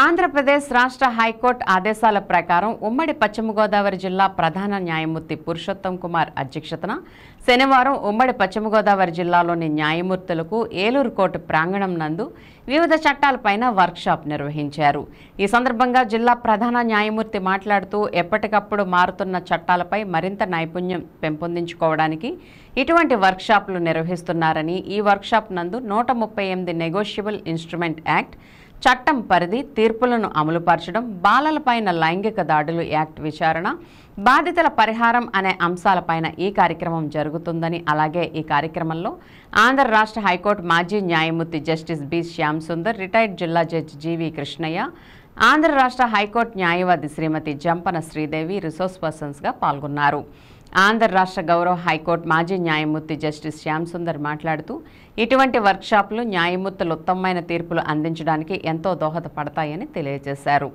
ఆంధ్రప్రదేశ్ రాష్ట్ర హైకోర్టు ఆదేశాల ప్రకారం ఉమ్మడి పశ్చిమ గోదావరి జిల్లా ప్రధాన న్యాయమూర్తి పురుషోత్తం కుమార్ అధ్యక్షతన శనివారం ఉమ్మడి పశ్చిమ గోదావరి జిల్లాలోని న్యాయమూర్తులకు ఏలూరు కోర్టు ప్రాంగణం నందు వివిధ చట్టాలపైన వర్క్షాప్ నిర్వహించారు. ఈ సందర్భంగా జిల్లా ప్రధాన న్యాయమూర్తి మాట్లాడుతూ ఎప్పటికప్పుడు మారుతున్న చట్టాలపై మరింత నైపుణ్యం పెంపొందించుకోవడానికి ఇటువంటి వర్క్షాప్లు నిర్వహిస్తున్నారని, ఈ వర్క్షాప్ నందు 138 నెగోషియబుల్ ఇన్స్ట్రుమెంట్ యాక్ట్ చట్టం పరిధి, తీర్పులను అమలుపరచడం, బాలలపైన లైంగిక దాడులు యాక్ట్ విచారణ, బాధితుల పరిహారం అనే అంశాలపైన ఈ కార్యక్రమం జరుగుతుందని, అలాగే ఈ కార్యక్రమంలో ఆంధ్ర రాష్ట్ర హైకోర్టు మాజీ న్యాయమూర్తి justice B Shyam Sundar, retired జిల్లా జడ్జి జీవి కృష్ణయ్య, ఆంధ్ర రాష్ట్ర హైకోర్టు న్యాయవాది శ్రీమతి జంపన శ్రీదేవి రిసోర్స్ పర్సన్స్గా పాల్గొన్నారు. ఆంధ్ర రాష్ట్ర గౌరవ హైకోర్టు మాజీ న్యాయమూర్తి జస్టిస్ శ్యామ్ సుందర్ మాట్లాడుతూ ఇటువంటి వర్క్షాపులు న్యాయమూర్తులు ఉత్తమమైన తీర్పులు అందించడానికి ఎంతో దోహదపడతాయని తెలియజేశారు.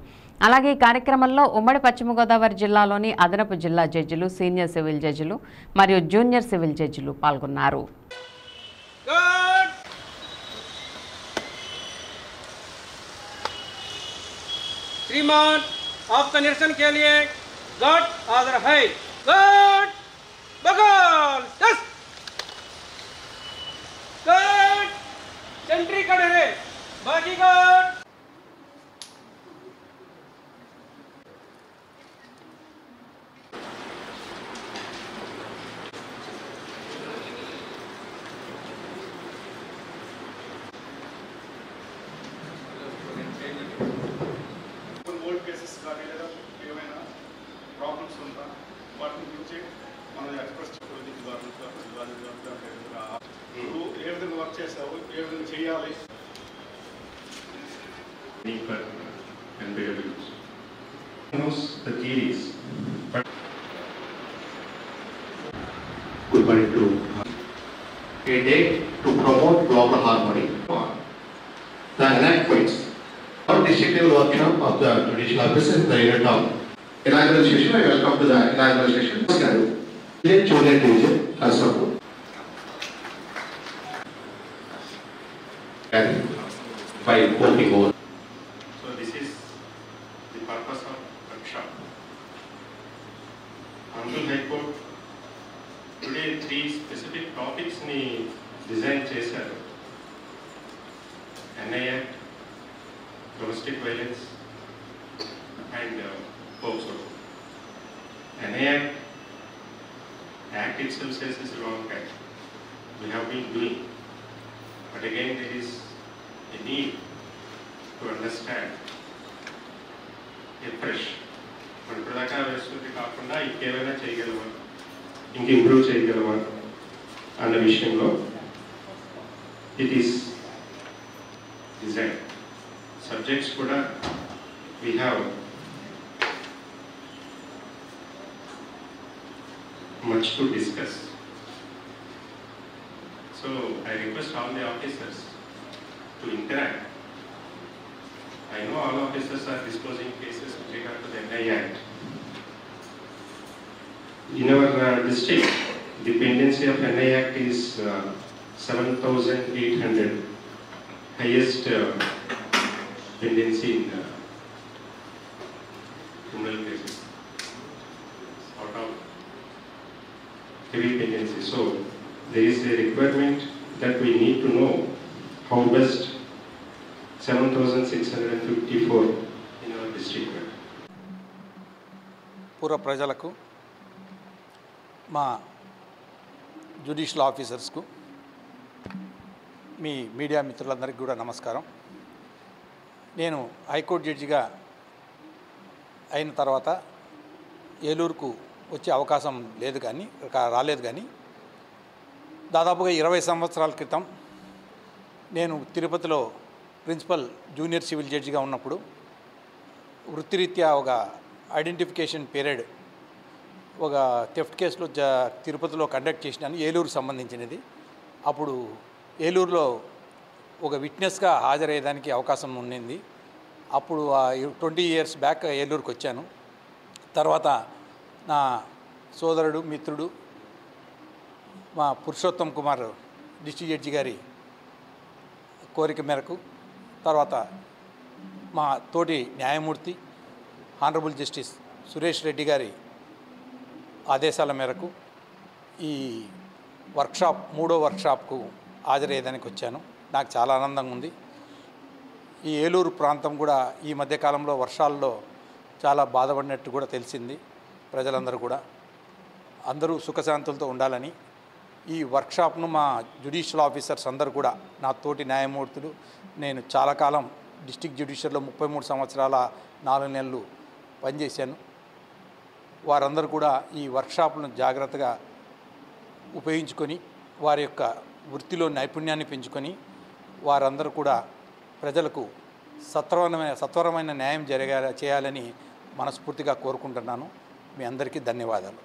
అలాగే ఈ కార్యక్రమంలో ఉమ్మడి పశ్చిమ గోదావరి జిల్లాలోని అదనపు జిల్లా జడ్జిలు, సీనియర్ సివిల్ జడ్జిలు మరియు జూనియర్ సివిల్ జడ్జిలు పాల్గొన్నారు. श्रीमान आपका निरसन के लिए गार्ड हाजिर है. गार्ड बगल दस गार्ड सेंट्री खड़े रहे. बाकी गार्ड ప్రాబ్లమ్స్ ఉంటా వాటిని గురించి మనం ఎక్స్ప్రెస్ నువ్వు ఏ విధంగా వర్క్ చేసావు, ఏ విధంగా చేయాలి. Good morning to a day to promote global harmony. The enactments of the disciplinary workshop of the judicial officers in the unit of inaugural session. I welcome to the inaugural session. Junior division as of and by voting over. So this is the purpose of workshop. Honorable High Court today 3 specific topics ni design chesaru. NI Act, domestic violence and POCSO. NI Act itself says it's a wrong act. We have been doing, but again there is a need to understand afresh. మన ప్రధాన వ్యవస్థకి కాకుండా ఇంకేమైనా చేయగలమా, ఇంక improve చేయగలమా అన్న విషయంలో ఇట్ ఈస్ డిజైన్. సబ్జెక్ట్స్ కూడా we have much to discuss. So I request all the officers to interact. I know all officers are disclosing cases with regard to the NI Act. In our district, the pendency of NI Act is 7,800, highest pendency in criminal cases out of heavy pendency. So there is a requirement that we need to know how best 7,654 in our district. పూర్వ ప్రజలకు, మా judicial ఆఫీసర్స్కు, మీ media మిత్రులందరికీ కూడా నమస్కారం. నేను high court జడ్జిగా అయిన తర్వాత ఏలూరుకు వచ్చే అవకాశం రాలేదు కానీ దాదాపుగా 20 సంవత్సరాల క్రితం నేను తిరుపతిలో ప్రిన్సిపల్ జూనియర్ సివిల్ జడ్జిగా ఉన్నప్పుడు వృత్తిరీత్యా ఒక ఐడెంటిఫికేషన్ పీరియడ్ ఒక థెఫ్ట్ కేసులో తిరుపతిలో కండక్ట్ చేసినాను, ఏలూరుకు సంబంధించినది. అప్పుడు ఏలూరులో ఒక విట్నెస్గా హాజరయ్యేదానికి అవకాశం ఉండింది. అప్పుడు 20 years బ్యాక్ ఏలూరుకు వచ్చాను. తర్వాత నా సోదరుడు, మిత్రుడు మా పురుషోత్తం కుమార్ డిస్ట్రిక్ట్ జడ్జి గారి కోరిక మేరకు తర్వాత మా తోటి న్యాయమూర్తి హానరబుల్ జస్టిస్ సురేష్ రెడ్డి గారి ఆదేశాల మేరకు ఈ వర్క్షాప్ 3వ వర్క్షాప్కు హాజరయ్యేదానికి వచ్చాను. నాకు చాలా ఆనందంగా ఉంది. ఈ ఏలూరు ప్రాంతం కూడా ఈ మధ్యకాలంలో వర్షాల్లో చాలా బాధపడినట్టు కూడా తెలిసింది. ప్రజలందరూ కూడా అందరూ సుఖశాంతులతో ఉండాలని ఈ వర్క్షాప్ను మా జ్యుడిషియల్ ఆఫీసర్స్ అందరూ కూడా, నా తోటి న్యాయమూర్తులు, నేను చాలా కాలం డిస్ట్రిక్ట్ జ్యుడిషియల్లో 33 సంవత్సరాల 4 నెలలు పనిచేశాను. వారందరూ కూడా ఈ వర్క్షాప్ను జాగ్రత్తగా ఉపయోగించుకొని వారి యొక్క వృత్తిలో నైపుణ్యాన్ని పెంచుకొని వారందరూ కూడా ప్రజలకు సత్వరమైన న్యాయం చేయాలని మనస్ఫూర్తిగా కోరుకుంటున్నాను. మీ అందరికీ ధన్యవాదాలు.